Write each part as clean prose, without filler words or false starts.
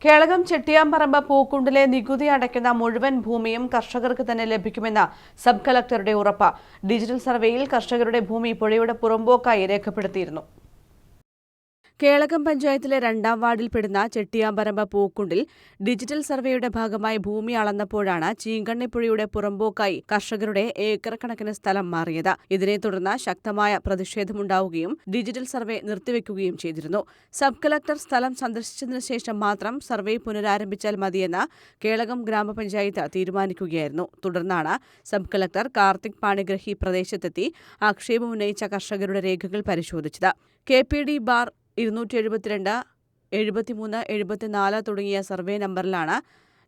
കേളകം ചെട്ടിയാമ്പറമ്പ് പൂക്കുണ്ടിലെ നികുതി അടയ്ക്കുന്ന മുഴുവൻ ഭൂമിയും കർഷകർക്ക് തന്നെ ലഭിക്കുമെന്ന സബ് കളക്ടറുടെ ഉറപ്പ്. ഡിജിറ്റൽ സർവേയിൽ കർഷകരുടെ ഭൂമി പുഴയുടെ പുറമ്പോക്കായി രേഖപ്പെടുത്തിയിരുന്നു. കേളകം പഞ്ചായത്തിലെ 2ാം വാർഡിൽപ്പെടുന്ന ചെട്ടിയാമ്പറമ്പ് പൂക്കുണ്ടിൽ ഡിജിറ്റൽ സർവേയുടെ ഭാഗമായി ഭൂമി അളന്നപ്പോഴാണ് ചീങ്കണ്ണിപ്പുഴയുടെ പുറമ്പോക്കായി കർഷകരുടെ ഏക്കർ കണക്കിന് സ്ഥലം മാറിയത്. ഇതിനെ തുടർന്ന് ശക്തമായ പ്രതിഷേധമുണ്ടാവുകയും ഡിജിറ്റൽ സർവേ നിർത്തിവെക്കുകയും ചെയ്തിരുന്നു. സബ് കളക്ടർ സ്ഥലം സന്ദർശിച്ചതിനു ശേഷം മാത്രം സർവേ പുനരാരംഭിച്ചാൽ മതിയെന്ന് കേളകം ഗ്രാമപഞ്ചായത്ത് തീരുമാനിക്കുകയായിരുന്നു. തുടർന്നാണ് സബ് കളക്ടർ കാർത്തിക് പാണിഗ്രഹി പ്രദേശത്തെത്തി ആക്ഷേപമുന്നയിച്ച കർഷകരുടെ രേഖകൾ പരിശോധിച്ചത്. KPD-ബാർ 272, 73, 74 തുടങ്ങിയ സർവേ നമ്പറിലാണ്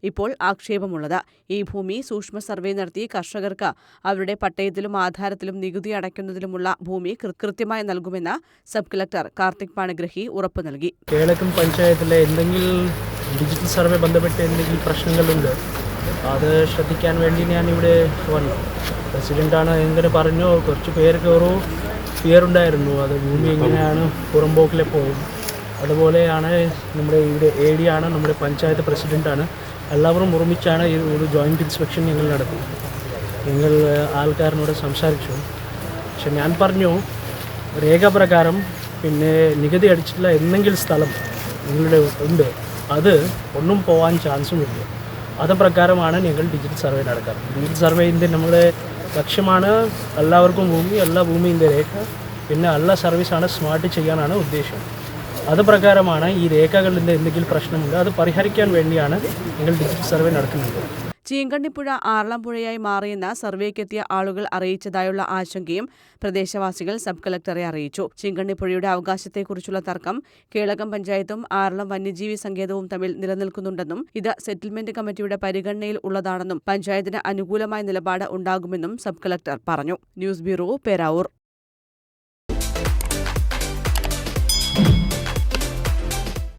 ഇപ്പോൾ ആക്ഷേപമുള്ളത്. ഈ ഭൂമി സൂക്ഷ്മ സർവേ നടത്തി കർഷകർക്ക് അവരുടെ പട്ടയത്തിലും ആധാരത്തിലും നികുതി അടയ്ക്കുന്നതിലുമുള്ള ഭൂമി കൃത്യമായി നൽകുമെന്ന് സബ് കളക്ടർ കാർത്തിക് പാണിഗ്രഹി ഉറപ്പു നൽകി. കേളകം പഞ്ചായത്തിലെ എന്തെങ്കിലും ഡിജിറ്റൽ സർവേ ബന്ധപ്പെട്ട് എന്തെങ്കിലും പ്രശ്നങ്ങളുണ്ട്, അത് ശ്രദ്ധിക്കാൻ വേണ്ടി ഞാനിവിടെ വന്നു. പ്രസിഡൻ്റാണ് എങ്ങനെ പറഞ്ഞു, കുറച്ച് പേർക്ക് ഓരോ ഫിയറുണ്ടായിരുന്നു, അത് ഭൂമി എങ്ങനെയാണ് പുറമ്പോക്കിലെ പോകും. അതുപോലെയാണ് നമ്മുടെ ഇവിടെ AD ആണ്, നമ്മുടെ പഞ്ചായത്ത് പ്രസിഡൻ്റാണ്, എല്ലാവരും ഒരുമിച്ചാണ് ഈ ഒരു ജോയിൻറ്റ് ഇൻസ്പെക്ഷൻ ഞങ്ങൾ നടത്തി. ഞങ്ങൾ ആൾക്കാരനോട് സംസാരിച്ചു. പക്ഷെ ഞാൻ പറഞ്ഞു, രേഖാപ്രകാരം പിന്നെ നികുതി അടിച്ചിട്ടുള്ള എന്തെങ്കിലും സ്ഥലം നിങ്ങളുടെ ഉണ്ട്, അത് ഒന്നും പോകാൻ ചാൻസുമില്ല. അത് പ്രകാരമാണ് ഞങ്ങൾ ഡിജിറ്റൽ സർവേ നടക്കാറ്. ഡിജിറ്റൽ സർവേൻ്റെ നമ്മുടെ ലക്ഷ്യമാണ് എല്ലാവർക്കും ഭൂമി, എല്ലാ ഭൂമിൻ്റെ രേഖ, പിന്നെ എല്ലാ സർവീസാണ് സ്മാർട്ട് ചെയ്യാനാണ് ഉദ്ദേശം. അത് പ്രകാരമാണ് ഈ രേഖകളിൽ എന്തെങ്കിലും പ്രശ്നമുണ്ട്, അത് പരിഹരിക്കാൻ വേണ്ടിയാണ് ഞങ്ങൾ ഡിജിറ്റൽ സർവേ നടത്തുന്നത്. ചീങ്കണ്ണിപ്പുഴ ആറളം പുഴയായി മാറിയെന്ന് സർവേക്കെത്തിയ ആളുകൾ അറിയിച്ചതായുള്ള ആശങ്കയും പ്രദേശവാസികൾ സബ് കളക്ടറെ അറിയിച്ചു. ചീങ്കണ്ണിപ്പുഴയുടെ അവകാശത്തെക്കുറിച്ചുള്ള തർക്കം കേളകം പഞ്ചായത്തും ആറളം വന്യജീവി സങ്കേതവും തമ്മിൽ നിലനിൽക്കുന്നുണ്ടെന്നും ഇത് സെറ്റിൽമെന്റ് കമ്മിറ്റിയുടെ പരിഗണനയിൽ ഉള്ളതാണെന്നും പഞ്ചായത്തിന് അനുകൂലമായ നിലപാട് ഉണ്ടാകുമെന്നും സബ് കളക്ടർ പറഞ്ഞു. News bureau, Peravoor.